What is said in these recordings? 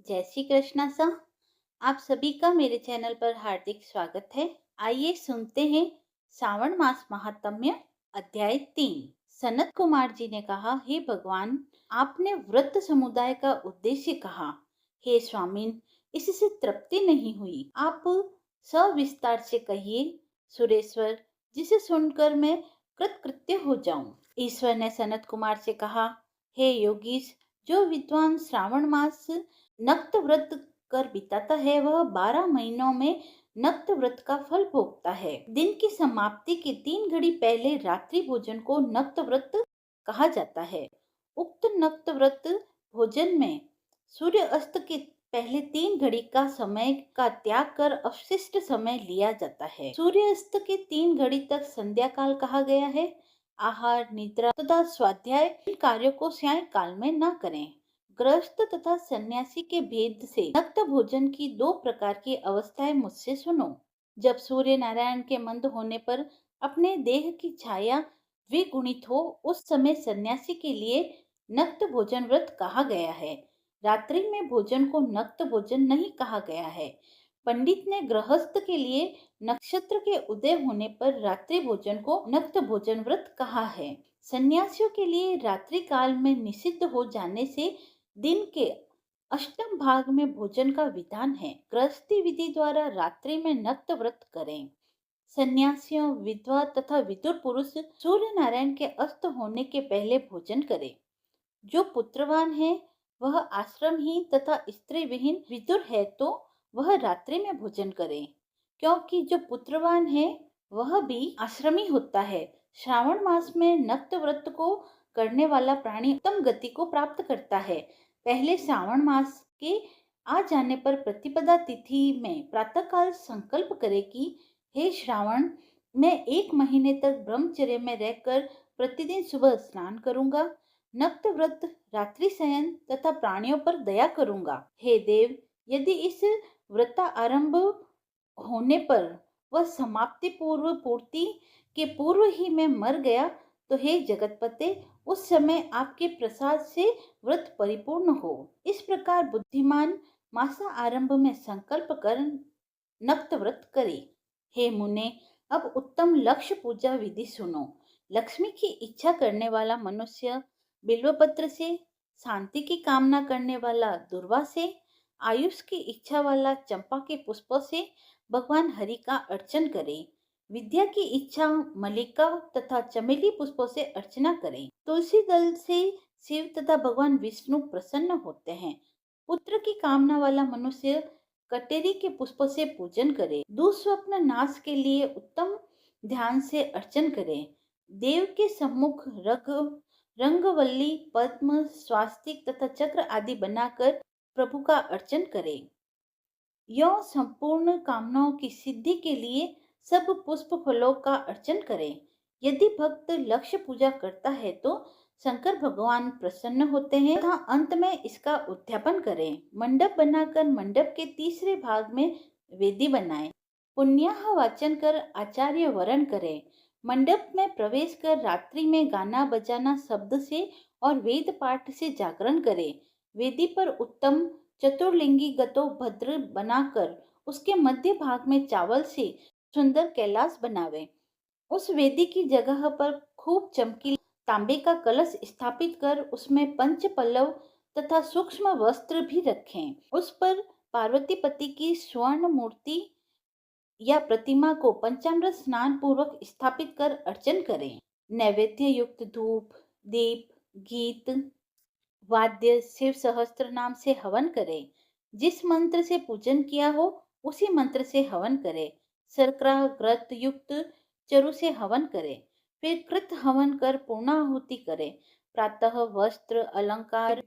जय श्री कृष्णा सा। आप सभी का मेरे चैनल पर हार्दिक स्वागत है। आइए सुनते हैं श्रावण मास महात्म्य अध्याय 3। सनत कुमार जी ने कहा, हे भगवान, आपने व्रत समुदाय का उद्देश्य कहा। हे स्वामिन, इससे तृप्ति नहीं हुई। आप सविस्तार से कहिए सुरेश्वर, जिसे सुनकर मैं कृतकृत्य हो जाऊं। ईश्वर ने सनत कुमार से कहा, हे योगीश, जो विद्वान श्रावण मास नक्त व्रत कर बिताता है वह 12 महीनों में नक्त व्रत का फल भोगता है। दिन की समाप्ति के 3 घड़ी पहले रात्रि भोजन को नक्त व्रत कहा जाता है। उक्त नक्त व्रत भोजन में सूर्य अस्त के पहले 3 घड़ी का समय का त्याग कर अवशिष्ट समय लिया जाता है। सूर्य अस्त के 3 घड़ी तक संध्या काल कहा गया है। आहार, निद्रा तथा स्वाध्याय इन कार्यों को सायं काल में न करें। गृहस्थ तथा सन्यासी के भेद से नक्त भोजन की 2 प्रकार की अवस्थाएं मुझसे सुनो। जब सूर्य नारायण के मंद होने पर अपने देह की छाया द्विगुणित हो, उस समय सन्यासी के लिए नक्त भोजन व्रत कहा गया है। रात्रि में भोजन को नक्त भोजन नहीं कहा गया है। पंडित ने गृहस्थ के लिए नक्षत्र के उदय होने पर रात्रि भोजन को नक्त भोजन व्रत कहा है। सन्यासियों के लिए रात्रि काल में निषिद्ध हो जाने से दिन के अष्टम भाग में भोजन का विधान है। गृहस्थी विधि द्वारा रात्रि में नक्त व्रत करें। सन्यासियों, विधवा तथा विदुर पुरुष सूर्य नारायण के अस्त होने के पहले भोजन करें। जो पुत्रवान है वह आश्रमहीन तथा स्त्री विहीन विदुर है तो वह रात्रि में भोजन करे, क्योंकि जो पुत्रवान है वह भी आश्रमी होता है। श्रावण मास में नक्त व्रत को करने वाला प्राणी उत्तम गति को प्राप्त करता है। पहले श्रावण मास के आ जाने पर प्रतिपदा तिथि में प्रातःकाल संकल्प करे कि हे श्रावण, मैं 1 महीने तक ब्रह्मचर्य में रहकर प्रतिदिन सुबह स्नान करूंगा, नक्त व्रत, रात्रि शयन तथा प्राणियों पर दया करूंगा। हे देव, यदि इस व्रता आरंभ होने पर वह समाप्ति पूर्व पूर्ति के पूर्व ही मैं मर गया तो हे जगतपते, उस समय आपके प्रसाद से व्रत परिपूर्ण हो। इस प्रकार बुद्धिमान मासा आरंभ में संकल्प कर नक्त व्रत करे। हे मुने, अब उत्तम लक्ष्य पूजा विधि सुनो। लक्ष्मी की इच्छा करने वाला मनुष्य बिल्वपत्र से, शांति की कामना करने वाला दूर्वा से, आयुष की इच्छा वाला चंपा के पुष्पों से भगवान हरि का अर्चन करे। विद्या की इच्छा मल्लिका तथा चमेली पुष्पों से अर्चना करें। तुलसी दल से शिव तथा भगवान विष्णु प्रसन्न होते हैं। पुत्र की कामना वाला मनुष्य कटेरी के पुष्पों से पूजन करे। दुस्वप्न नाश के लिए उत्तम ध्यान से अर्चन करें। देव के सम्मुख रंगवल्ली, पद्म, स्वास्तिक तथा चक्र आदि बनाकर प्रभु का अर्चन करें। यह संपूर्ण कामनाओं की सिद्धि के लिए सब पुष्प फलों का अर्चन करें। यदि भक्त लक्ष्य पूजा करता है तो शंकर भगवान प्रसन्न होते हैं तथा अंत में इसका उद्यापन करें। मंडप बनाकर मंडप के तीसरे भाग में वेदी बनाएं। पुण्याह वाचन कर आचार्य वरण करें। मंडप में प्रवेश कर रात्रि में गाना बजाना शब्द से और वेद पाठ से जागरण करें। वेदी पर उत्तम चतुर्लिंगी गतो भद्र बनाकर उसके मध्य भाग में चावल से सुंदर कैलाश बनावे। उस वेदी की जगह पर खूब चमकीला तांबे का कलश स्थापित कर उसमें पंच पल्लव तथा सूक्ष्म वस्त्र भी रखें। उस पर पार्वती पति की स्वर्ण मूर्ति या प्रतिमा को पंचामृत स्नान पूर्वक स्थापित कर अर्चन करें। नैवेद्य युक्त धूप, दीप, गीत, वाद्य, शिव सहस्त्र नाम से हवन करें। जिस मंत्र से पूजन किया हो उसी मंत्र से हवन करें। शर्करा घृत युक्त चरु से हवन करें। फिर कृत हवन कर पूर्णाहुति करें। प्रातः वस्त्र, अलंकार,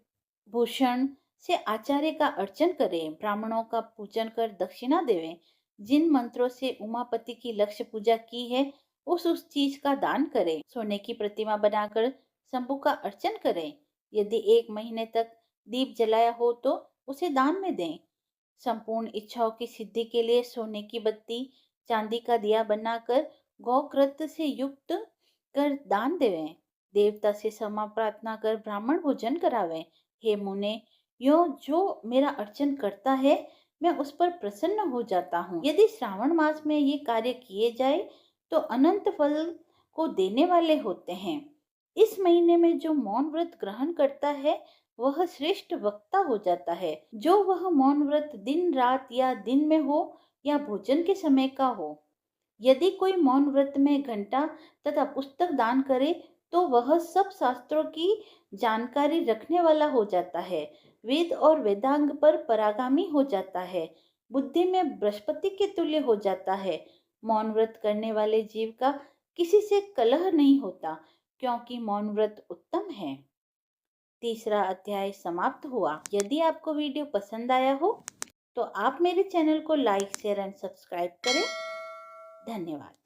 भूषण से आचार्य का अर्चन करें। ब्राह्मणों का पूजन कर दक्षिणा देवें। जिन मंत्रों से उमापति की लक्ष्य पूजा की है उस चीज का दान करें। सोने की प्रतिमा बनाकर शंभु का अर्चन करें। यदि 1 महीने तक दीप जलाया हो तो उसे दान में दें। संपूर्ण इच्छाओं की सिद्धि के लिए सोने की बत्ती, चांदी का दिया बनाकर गौघृत से युक्त कर दान देवें। देवता से क्षमा प्रार्थना कर ब्राह्मण भोजन करावें। हे मुने, यो जो मेरा अर्चन करता है, मैं उस पर प्रसन्न हो जाता हूँ। यदि श्रावण मास में ये कार्य किए जाए तो अनंत फल को देने वाले होते हैं। इस महीने में जो मौन व्रत ग्रहण करता है वह श्रेष्ठ वक्ता हो जाता है। जो वह मौन व्रत दिन रात या दिन में हो या भोजन के समय का हो। यदि कोई मौन व्रत में घंटा तथा पुस्तक दान करे तो वह सब शास्त्रों की जानकारी रखने वाला हो जाता है। वेद और वेदांग पर परागामी हो जाता है। बुद्धि में बृहस्पति के तुल्य हो जाता है। मौन व्रत करने वाले जीव का किसी से कलह नहीं होता, क्योंकि मौन व्रत उत्तम है। तीसरा अध्याय समाप्त हुआ। यदि आपको वीडियो पसंद आया हो तो आप मेरे चैनल को लाइक, शेयर एंड सब्सक्राइब करें। धन्यवाद।